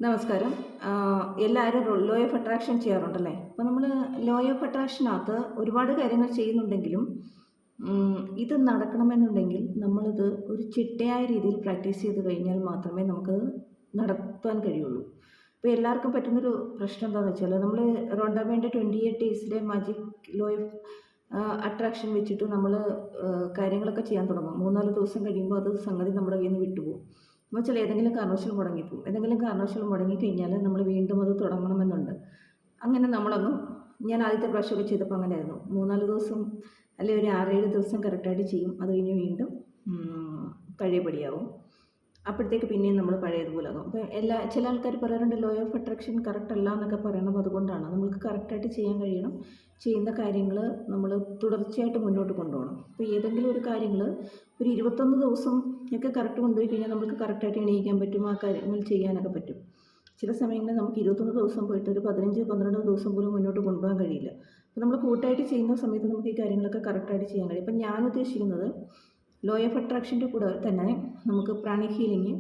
നമസ്കാരം. എല്ലാവരും law of attraction ചെയ്യാറുണ്ടല്ലേ? അപ്പോൾ നമ്മൾ ലോ ഓഫ് അട്രാക്ഷനകത്ത് ഒരുപാട് കാര്യങ്ങൾ ചെയ്യുന്നുണ്ടെങ്കിലും ഇത് നടക്കണമെന്നുണ്ടെങ്കിൽ നമ്മളിത് ഒരു ചിട്ടയായ രീതിയിൽ പ്രാക്ടീസ് ചെയ്ത് കഴിഞ്ഞാൽ മാത്രമേ നമുക്കത് നടത്താൻ കഴിയുള്ളൂ. ഇപ്പോൾ എല്ലാവർക്കും പറ്റുന്നൊരു പ്രശ്നം എന്താണെന്ന് വെച്ചാൽ നമ്മൾ റോണ്ടാബേൻ്റെ 28 ഡേയ്സിലെ മാജിക് ലോ ഓഫ് അട്രാക്ഷൻ വെച്ചിട്ട് നമ്മൾ കാര്യങ്ങളൊക്കെ ചെയ്യാൻ തുടങ്ങും. 3-4 ദിവസം കഴിയുമ്പോൾ അത് സംഗതി നമ്മുടെ കയ്യിൽ നിന്ന് വിട്ടുപോകും. എന്ന് വെച്ചാൽ ഏതെങ്കിലും കാരണവശാൽ മുടങ്ങിപ്പോകും. ഏതെങ്കിലും കാരണവശാൽ മുടങ്ങിക്കഴിഞ്ഞാൽ നമ്മൾ വീണ്ടും അത് തുടങ്ങണമെന്നുണ്ട്. അങ്ങനെ ഞാൻ ആദ്യത്തെ പ്രാവശ്യമൊക്കെ ചെയ്തപ്പോൾ അങ്ങനെയായിരുന്നു. 3-4 ദിവസം അല്ലെങ്കിൽ ഒരു 6-7 ദിവസം കറക്റ്റായിട്ട് ചെയ്യും. അത് കഴിഞ്ഞ് വീണ്ടും പഴയപടിയാവും. അപ്പോഴത്തേക്ക് പിന്നെയും നമ്മൾ പഴയതുപോലെ ആകും. അപ്പോൾ ചില ആൾക്കാർ പറയാറുണ്ട് ലോ ഓഫ് അട്രാക്ഷൻ കറക്റ്റ് അല്ല എന്നൊക്കെ പറയണത് അതുകൊണ്ടാണ്. നമുക്ക് കറക്റ്റായിട്ട് ചെയ്യാൻ കഴിയണം. ചെയ്യുന്ന കാര്യങ്ങൾ നമ്മൾ തുടർച്ചയായിട്ട് മുന്നോട്ട് കൊണ്ടുപോകണം. അപ്പോൾ ഏതെങ്കിലും ഒരു കാര്യങ്ങൾ ഒരു 21 ദിവസം ഒക്കെ കറക്റ്റ് കൊണ്ടുപോയി കഴിഞ്ഞാൽ നമുക്ക് കറക്റ്റായിട്ട് എണീക്കാൻ പറ്റും. ആ കാര്യങ്ങൾ ചെയ്യാനൊക്കെ പറ്റും. ചില സമയങ്ങളിൽ നമുക്ക് 21 ദിവസം പോയിട്ട് ഒരു 15-12 ദിവസം പോലും മുന്നോട്ട് കൊണ്ടുപോകാൻ കഴിയില്ല. അപ്പോൾ നമ്മൾ കൂട്ടായിട്ട് ചെയ്യുന്ന സമയത്ത് നമുക്ക് ഈ കാര്യങ്ങളൊക്കെ കറക്റ്റായിട്ട് ചെയ്യാൻ കഴിയും. അപ്പോൾ ഞാൻ ഉദ്ദേശിക്കുന്നത് ലോ ഓഫ് അട്രാക്ഷൻ്റെ കൂടെ തന്നെ നമുക്ക് പ്രാണിക് ഹീലിംഗ്,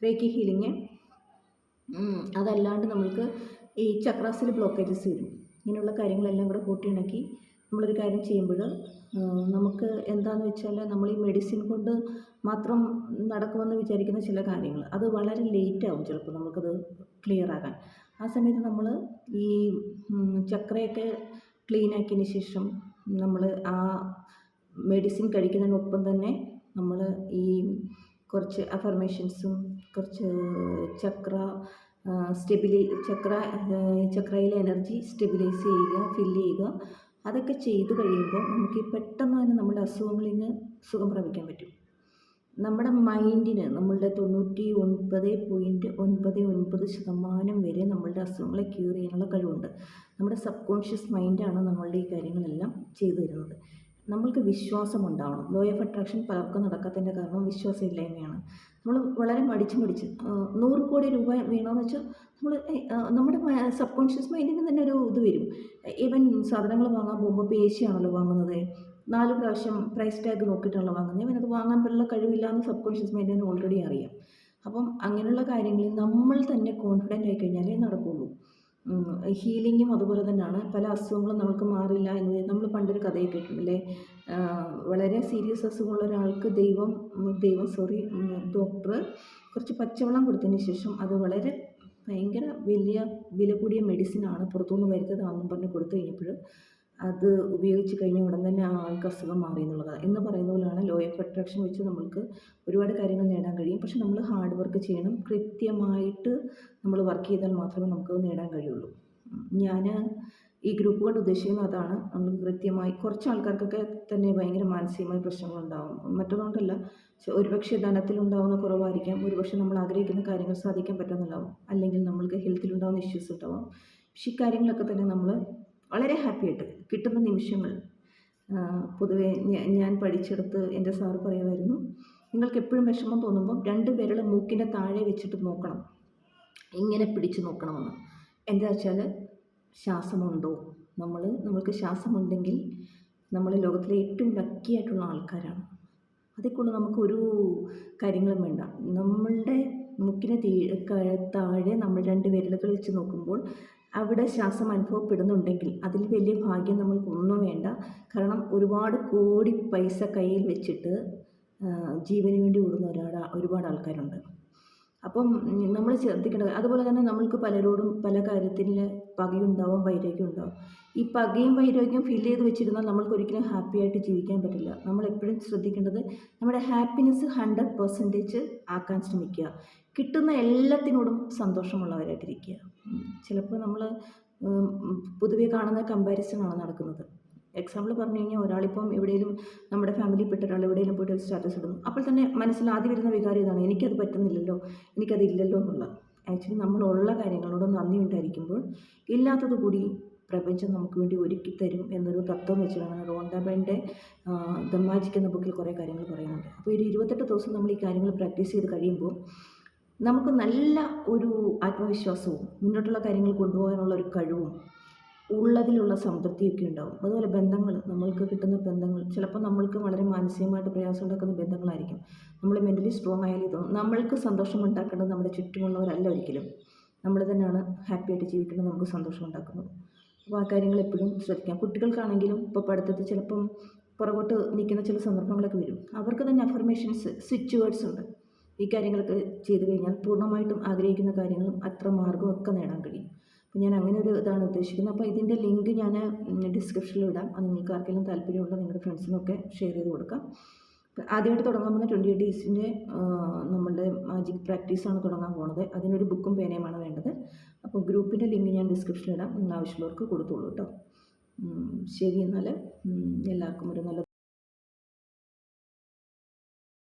റേക്കി ഹീലിംഗ്, അതല്ലാണ്ട് നമുക്ക് ഈ ചക്രാസിൽ ബ്ലോക്കേജസ് വരും. ഇങ്ങനെയുള്ള കാര്യങ്ങളെല്ലാം കൂടെ കൂട്ടിയിണക്കി നമ്മളൊരു കാര്യം ചെയ്യുമ്പോൾ നമുക്ക് എന്താണെന്ന് വെച്ചാൽ നമ്മൾ ഈ മെഡിസിൻ കൊണ്ട് മാത്രം നടക്കുമെന്ന് വിചാരിക്കുന്ന ചില കാര്യങ്ങൾ അത് വളരെ ലേറ്റ് ആവും ചിലപ്പോൾ നമുക്കത് ക്ലിയർ ആകാൻ. ആ സമയത്ത് നമ്മൾ ഈ ചക്രയൊക്കെ ക്ലീൻ ആക്കിയതിന് ശേഷം നമ്മൾ ആ മെഡിസിൻ കഴിക്കുന്നതിനൊപ്പം തന്നെ നമ്മൾ ഈ കുറച്ച് അഫർമേഷൻസും കുറച്ച് ചക്രയിലെ എനർജി സ്റ്റെബിലൈസ് ചെയ്യുക, ഫില്ല് ചെയ്യുക, അതൊക്കെ ചെയ്ത് കഴിയുമ്പോൾ നമുക്ക് പെട്ടെന്ന് തന്നെ നമ്മുടെ അസുഖങ്ങളിൽ നിന്ന് സുഖം പ്രാപിക്കാൻ പറ്റും. നമ്മുടെ മൈൻഡിന് നമ്മളുടെ 99.99% വരെ നമ്മളുടെ അസുഖങ്ങളെ ക്യൂർ ചെയ്യാനുള്ള കഴിവുണ്ട്. നമ്മുടെ സബ് കോൺഷ്യസ് മൈൻഡാണ് നമ്മളുടെ ഈ കാര്യങ്ങളെല്ലാം ചെയ്തു തരുന്നത്. നമ്മൾക്ക് വിശ്വാസം ഉണ്ടാവണം. ലോ ഓഫ് അട്രാക്ഷൻ പലർക്കും നടക്കാത്തതിൻ്റെ കാരണം വിശ്വാസമില്ലായ്മയാണ്. നമ്മൾ വളരെ മടിച്ച് 100 കോടി രൂപ വേണമെന്ന് വെച്ചാൽ നമ്മുടെ സബ് കോൺഷ്യസ് മൈൻഡിന് തന്നെ ഒരു ഇത് വരും. ഈവൻ സാധനങ്ങൾ വാങ്ങാൻ പോകുമ്പോൾ പേശിയാണല്ലോ വാങ്ങുന്നത്. 4 പ്രാവശ്യം പ്രൈസ് ടാഗ് നോക്കിയിട്ടാണല്ലോ വാങ്ങുന്നത്. ഇവനത് വാങ്ങാൻ പറ്റുള്ള കഴിവില്ല എന്ന് സബ് കോൺഷ്യസ് മൈൻഡിന് ഓൾറെഡി അറിയാം. അപ്പം അങ്ങനെയുള്ള കാര്യങ്ങളിൽ നമ്മൾ തന്നെ കോൺഫിഡൻ്റ് ആയി കഴിഞ്ഞാലേ നടക്കുകയുള്ളൂ. ഹീലിങ്ങും അതുപോലെ തന്നെയാണ്. പല അസുഖങ്ങളും നമുക്ക് മാറില്ല എന്ന് നമ്മൾ പണ്ടൊരു കഥയൊക്കെ കേട്ടിട്ടില്ലേ? വളരെ സീരിയസ് അസുഖമുള്ള ഒരാൾക്ക് ഡോക്ടർ കുറച്ച് പച്ചവെള്ളം കൊടുത്തതിന് ശേഷം അത് വളരെ ഭയങ്കര വില കൂടിയ മെഡിസിനാണ് പുറത്തുനിന്ന് വരുത്തതാണെന്നും പറഞ്ഞ് കൊടുത്തു കഴിഞ്ഞപ്പോൾ അത് ഉപയോഗിച്ച് കഴിഞ്ഞ ഉടൻ തന്നെ ആ ആൾക്ക് അസുഖം മാറി എന്നുള്ളതാണ്. എന്ന് പറയുന്ന പോലെയാണ് ലോ ഓഫ് അട്രാക്ഷൻ വെച്ച് നമ്മൾക്ക് ഒരുപാട് കാര്യങ്ങൾ നേടാൻ കഴിയും. പക്ഷെ നമ്മൾ ഹാർഡ് വർക്ക് ചെയ്യണം. കൃത്യമായിട്ട് നമ്മൾ വർക്ക് ചെയ്താൽ മാത്രമേ നമുക്കത് നേടാൻ കഴിയുള്ളൂ. ഞാൻ ഈ ഗ്രൂപ്പ് കൊണ്ട് ഉദ്ദേശിക്കുന്നത് അതാണ്. നമ്മൾ കൃത്യമായി കുറച്ച് ആൾക്കാർക്കൊക്കെ തന്നെ ഭയങ്കര മാനസികമായ പ്രശ്നങ്ങളുണ്ടാകും. മറ്റൊന്നുകൊണ്ടല്ല, ഒരുപക്ഷെ ധനത്തിലുണ്ടാകുന്ന കുറവായിരിക്കാം, ഒരുപക്ഷെ നമ്മൾ ആഗ്രഹിക്കുന്ന കാര്യങ്ങൾ സാധിക്കാൻ പറ്റുന്നില്ലാവും, അല്ലെങ്കിൽ നമ്മൾക്ക് ഹെൽത്തിലുണ്ടാകുന്ന ഇഷ്യൂസ് ഉണ്ടാവാം. പക്ഷേ ഈ കാര്യങ്ങളൊക്കെ തന്നെ നമ്മൾ വളരെ ഹാപ്പിയായിട്ട് കിട്ടുന്ന നിമിഷങ്ങൾ. പൊതുവേ ഞാൻ പഠിച്ചെടുത്ത് എൻ്റെ സാറ് പറയുമായിരുന്നു, നിങ്ങൾക്ക് എപ്പോഴും വിഷമം തോന്നുമ്പം 2 വിരൽ മൂക്കിൻ്റെ താഴെ വെച്ചിട്ട് നോക്കണം, ഇങ്ങനെ പിടിച്ച് നോക്കണമെന്ന്. എന്താ വെച്ചാൽ ശ്വാസമുണ്ടോ? നമ്മൾക്ക് ശ്വാസമുണ്ടെങ്കിൽ നമ്മൾ ലോകത്തിലെ ഏറ്റവും ലക്കി ആയിട്ടുള്ള ആൾക്കാരാണ്. അതേക്കൊണ്ട് നമുക്കൊരു കാര്യങ്ങളും വേണ്ട. നമ്മളുടെ മൂക്കിന് താഴെ നമ്മൾ 2 വിരലുകൾ വെച്ച് നോക്കുമ്പോൾ അവിടെ ശ്വാസം അനുഭവപ്പെടുന്നുണ്ടെങ്കിൽ അതിൽ വലിയ ഭാഗ്യം നമ്മൾക്കൊന്നും വേണ്ട. കാരണം ഒരുപാട് കോടി പൈസ കയ്യിൽ വെച്ചിട്ട് ജീവന് വേണ്ടി ഓടുന്ന ഒരുപാട് ആൾക്കാരുണ്ട്. അപ്പം നമ്മൾ ശ്രദ്ധിക്കേണ്ടത് അതുപോലെ തന്നെ നമ്മൾക്ക് പലരോടും പല കാര്യത്തിൽ പകയുണ്ടാവും, വൈരാഗ്യം ഉണ്ടാവും. ഈ പകയും വൈരാഗ്യം ഫീൽ ചെയ്ത് വെച്ചിരുന്നാൽ നമ്മൾക്കൊരിക്കലും ഹാപ്പി ആയിട്ട് ജീവിക്കാൻ പറ്റില്ല. നമ്മളെപ്പോഴും ശ്രദ്ധിക്കേണ്ടത് നമ്മുടെ ഹാപ്പിനെസ് 100% ആക്കാൻ ശ്രമിക്കുക. കിട്ടുന്ന എല്ലാത്തിനോടും സന്തോഷമുള്ളവരായിട്ടിരിക്കുക. ചിലപ്പോൾ നമ്മൾ പൊതുവെ കാണുന്ന കമ്പാരിസണാണ് നടക്കുന്നത്. എക്സാമ്പിൾ പറഞ്ഞു കഴിഞ്ഞാൽ ഒരാളിപ്പം എവിടെയെങ്കിലും നമ്മുടെ ഫാമിലിയിൽപ്പെട്ട ഒരാൾ എവിടെയെങ്കിലും പോയിട്ട് ഒരു സ്റ്റാറ്റസ് ഇടുന്നു, അപ്പോൾ തന്നെ മനസ്സിൽ ആദ്യം വരുന്ന വികാരം ഇതാണ്, എനിക്കത് പറ്റുന്നില്ലല്ലോ, എനിക്കതില്ലല്ലോ എന്നുള്ള. ആക്ച്വലി നമ്മളുള്ള കാര്യങ്ങളോട് നന്ദി ഉണ്ടായിരിക്കുമ്പോൾ ഇല്ലാത്തത് കൂടി പ്രപഞ്ചം നമുക്ക് വേണ്ടി ഒരുക്കി തരും എന്നൊരു തത്വം വെച്ചിട്ടാണ് റോണ്ടാബേൻ്റെ ദ മാജിക് എന്ന ബുക്കിൽ കുറേ കാര്യങ്ങൾ പറയുന്നുണ്ട്. അപ്പോൾ ഒരു 28 ദിവസം നമ്മൾ ഈ കാര്യങ്ങൾ പ്രാക്ടീസ് ചെയ്ത് കഴിയുമ്പോൾ നമുക്ക് നല്ല ഒരു ആത്മവിശ്വാസവും മുന്നോട്ടുള്ള കാര്യങ്ങൾ കൊണ്ടുപോകാനുള്ള ഒരു കഴിവും ഉള്ളതിലുള്ള സംതൃപ്തിയൊക്കെ ഉണ്ടാവും. അതുപോലെ ബന്ധങ്ങൾ, നമ്മൾക്ക് കിട്ടുന്ന ബന്ധങ്ങൾ ചിലപ്പോൾ നമ്മൾക്ക് വളരെ മാനസികമായിട്ട് പ്രയാസം ഉണ്ടാക്കുന്ന ബന്ധങ്ങളായിരിക്കും. നമ്മൾ മെൻ്റലി സ്ട്രോങ് ആയാലും തോന്നും. നമ്മൾക്ക് സന്തോഷം ഉണ്ടാക്കേണ്ടത് നമ്മുടെ ചുറ്റുമുള്ളവരല്ല ഒരിക്കലും. നമ്മൾ തന്നെയാണ് ഹാപ്പിയായിട്ട് ജീവിക്കുന്നത്, നമുക്ക് സന്തോഷം ഉണ്ടാക്കുന്നത്. അപ്പോൾ ആ കാര്യങ്ങൾ എപ്പോഴും ശ്രദ്ധിക്കാം. കുട്ടികൾക്കാണെങ്കിലും ഇപ്പോൾ പഠിത്തത്തിൽ ചിലപ്പം പുറകോട്ട് നിൽക്കുന്ന ചില സന്ദർഭങ്ങളൊക്കെ വരും. അവർക്ക് തന്നെ അഫർമേഷൻസ്, സ്വിച്ച് വേർഡ്സ് ഉണ്ട്. ഈ കാര്യങ്ങളൊക്കെ ചെയ്തു കഴിഞ്ഞാൽ പൂർണ്ണമായിട്ടും ആഗ്രഹിക്കുന്ന കാര്യങ്ങളും അത്ര മാർഗ്ഗവും ഒക്കെ നേടാൻ കഴിയും. അപ്പോൾ ഞാൻ അങ്ങനെ ഒരു ഇതാണ് ഉദ്ദേശിക്കുന്നത്. അപ്പോൾ ഇതിൻ്റെ ലിങ്ക് ഞാൻ ഡിസ്ക്രിപ്ഷനിൽ ഇടാം. അത് നിങ്ങൾക്ക് ആർക്കെങ്കിലും താല്പര്യമുണ്ടോ നിങ്ങളുടെ ഫ്രണ്ട്സിനൊക്കെ ഷെയർ ചെയ്ത് കൊടുക്കാം. ആദ്യമായിട്ട് തുടങ്ങാൻ പോകുന്ന 28 ഡേയ്സിൻ്റെ നമ്മളുടെ മാജിക് പ്രാക്ടീസാണ് തുടങ്ങാൻ പോകുന്നത്. അതിനൊരു ബുക്കും പേനയുമാണ് വേണ്ടത്. അപ്പോൾ ഗ്രൂപ്പിൻ്റെ ലിങ്ക് ഞാൻ ഡിസ്ക്രിപ്ഷനിൽ ഇടാം. നിങ്ങൾ ആവശ്യമുള്ളവർക്ക് കൊടുത്തോളൂ കേട്ടോ. ശരി, എന്നാൽ എല്ലാവർക്കും ഒരു നല്ല